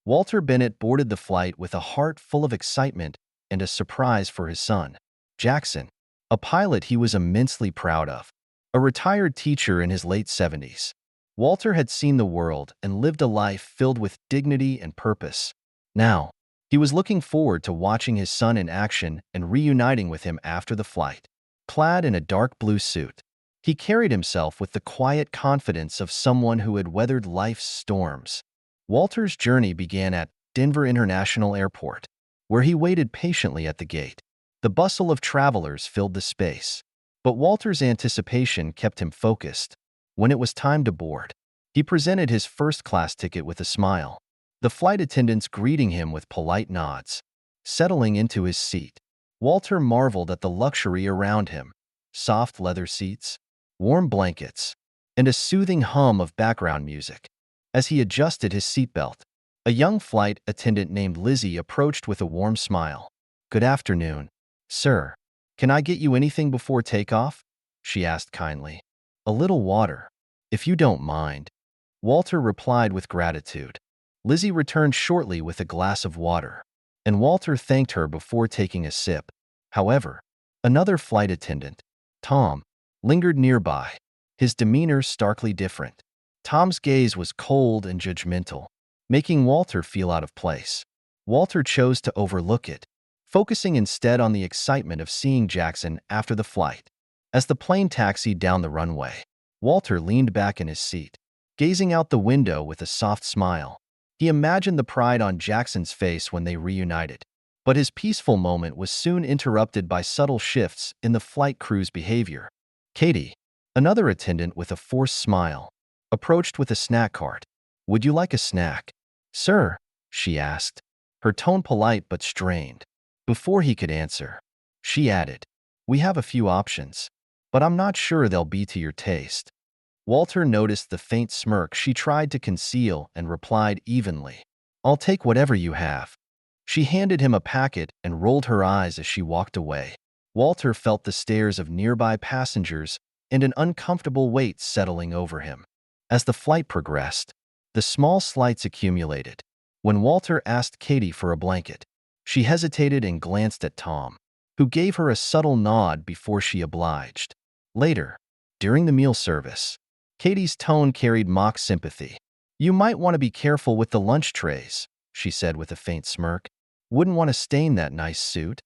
Walter Bennett boarded the flight with a heart full of excitement and a surprise for his son, Jackson, a pilot he was immensely proud of. A retired teacher in his late 70s, Walter had seen the world and lived a life filled with dignity and purpose. Now, he was looking forward to watching his son in action and reuniting with him after the flight. Clad in a dark blue suit, he carried himself with the quiet confidence of someone who had weathered life's storms. Walter's journey began at Denver International Airport, where he waited patiently at the gate. The bustle of travelers filled the space, but Walter's anticipation kept him focused. When it was time to board, he presented his first-class ticket with a smile, the flight attendants greeting him with polite nods. Settling into his seat, Walter marveled at the luxury around him: soft leather seats, warm blankets, and a soothing hum of background music. As he adjusted his seatbelt, a young flight attendant named Lizzie approached with a warm smile. "Good afternoon, sir. Can I get you anything before takeoff?" she asked kindly. "A little water, if you don't mind," Walter replied with gratitude. Lizzie returned shortly with a glass of water, and Walter thanked her before taking a sip. However, another flight attendant, Tom, lingered nearby, his demeanor starkly different. Tom's gaze was cold and judgmental, making Walter feel out of place. Walter chose to overlook it, focusing instead on the excitement of seeing Jackson after the flight. As the plane taxied down the runway, Walter leaned back in his seat, gazing out the window with a soft smile. He imagined the pride on Jackson's face when they reunited. But his peaceful moment was soon interrupted by subtle shifts in the flight crew's behavior. Katie, another attendant with a forced smile, approached with a snack cart. "Would you like a snack, sir?" she asked, her tone polite but strained. Before he could answer, she added, "We have a few options, but I'm not sure they'll be to your taste." Walter noticed the faint smirk she tried to conceal and replied evenly, "I'll take whatever you have." She handed him a packet and rolled her eyes as she walked away. Walter felt the stares of nearby passengers and an uncomfortable weight settling over him. As the flight progressed, the small slights accumulated. When Walter asked Katie for a blanket, she hesitated and glanced at Tom, who gave her a subtle nod before she obliged. Later, during the meal service, Katie's tone carried mock sympathy. "You might want to be careful with the lunch trays," she said with a faint smirk. "Wouldn't want to stain that nice suit."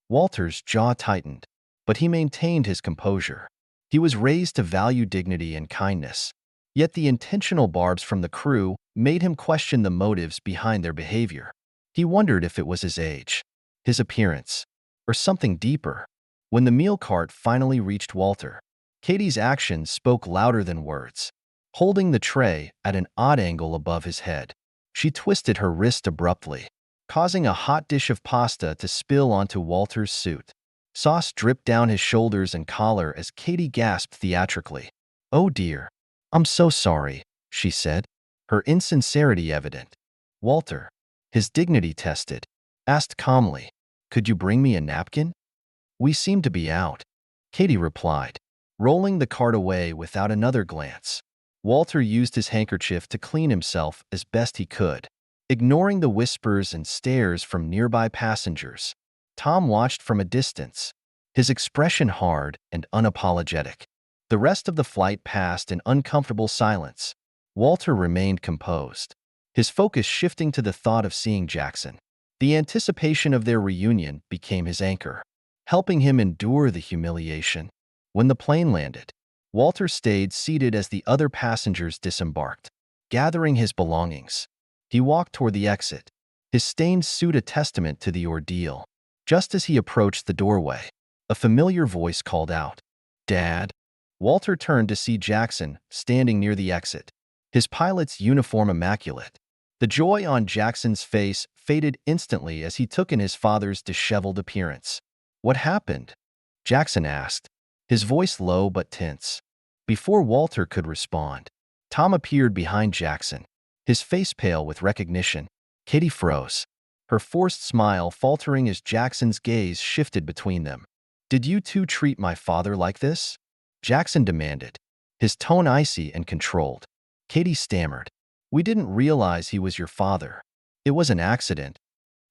Walter's jaw tightened, but he maintained his composure. He was raised to value dignity and kindness, yet the intentional barbs from the crew made him question the motives behind their behavior. He wondered if it was his age, his appearance, or something deeper. When the meal cart finally reached Walter, Katie's actions spoke louder than words. Holding the tray at an odd angle above his head, she twisted her wrist abruptly, causing a hot dish of pasta to spill onto Walter's suit. Sauce dripped down his shoulders and collar as Katie gasped theatrically. "Oh dear, I'm so sorry," she said, her insincerity evident. Walter, his dignity tested, asked calmly, "Could you bring me a napkin?" "We seem to be out," Katie replied, rolling the cart away without another glance. Walter used his handkerchief to clean himself as best he could, ignoring the whispers and stares from nearby passengers. Tom watched from a distance, his expression hard and unapologetic. The rest of the flight passed in uncomfortable silence. Walter remained composed, his focus shifting to the thought of seeing Jackson. The anticipation of their reunion became his anchor, helping him endure the humiliation. When the plane landed, Walter stayed seated as the other passengers disembarked, gathering his belongings. He walked toward the exit, his stained suit a testament to the ordeal. Just as he approached the doorway, a familiar voice called out, "Dad?" Walter turned to see Jackson standing near the exit, his pilot's uniform immaculate. The joy on Jackson's face faded instantly as he took in his father's disheveled appearance. "What happened?" Jackson asked, his voice low but tense. Before Walter could respond, Tom appeared behind Jackson, his face pale with recognition. Katie froze, her forced smile faltering as Jackson's gaze shifted between them. "Did you two treat my father like this?" Jackson demanded, his tone icy and controlled. Katie stammered, "We didn't realize he was your father. It was an accident.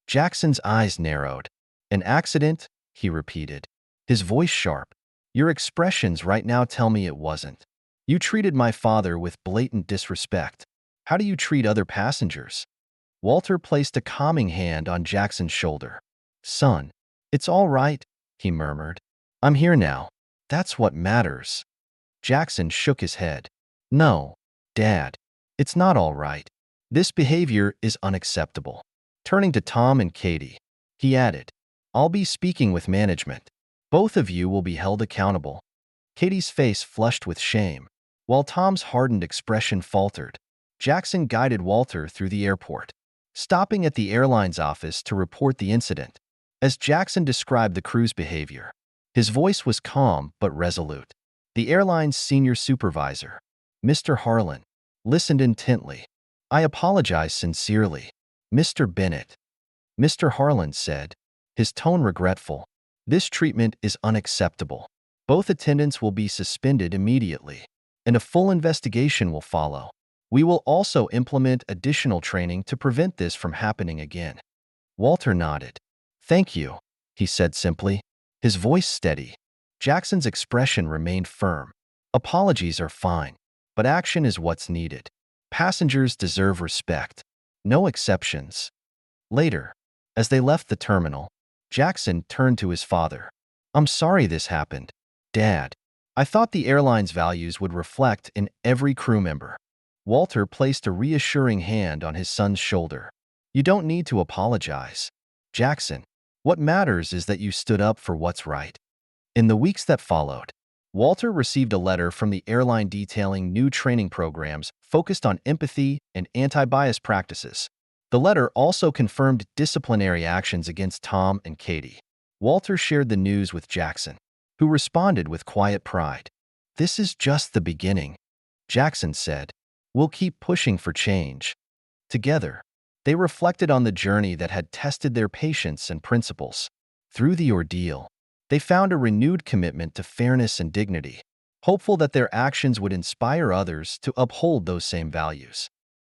Jackson's eyes narrowed. An accident? He repeated, his voice sharp. Your expressions right now tell me it wasn't. You treated my father with blatant disrespect. How do you treat other passengers? Walter placed a calming hand on Jackson's shoulder. Son, it's all right, he murmured. I'm here now. That's what matters. Jackson shook his head. No, Dad, it's not all right. This behavior is unacceptable. Turning to Tom and Katie, he added, I'll be speaking with management. Both of you will be held accountable. Katie's face flushed with shame, while Tom's hardened expression faltered. Jackson guided Walter through the airport, stopping at the airline's office to report the incident. As Jackson described the crew's behavior, his voice was calm but resolute. The airline's senior supervisor, Mr. Harlan, listened intently. I apologize sincerely, Mr. Bennett. Mr. Harlan said, his tone regretful. This treatment is unacceptable. Both attendants will be suspended immediately, and a full investigation will follow. We will also implement additional training to prevent this from happening again. Walter nodded. Thank you, he said simply, his voice steady. Jackson's expression remained firm. Apologies are fine, but action is what's needed. Passengers deserve respect. No exceptions. Later, as they left the terminal, Jackson turned to his father. I'm sorry this happened, Dad. I thought the airline's values would reflect in every crew member. Walter placed a reassuring hand on his son's shoulder. You don't need to apologize, Jackson. What matters is that you stood up for what's right. In the weeks that followed, Walter received a letter from the airline detailing new training programs focused on empathy and anti-bias practices. The letter also confirmed disciplinary actions against Tom and Katie. Walter shared the news with Jackson, who responded with quiet pride. This is just the beginning, Jackson said. We'll keep pushing for change. Together, they reflected on the journey that had tested their patience and principles. Through the ordeal, they found a renewed commitment to fairness and dignity, hopeful that their actions would inspire others to uphold those same values.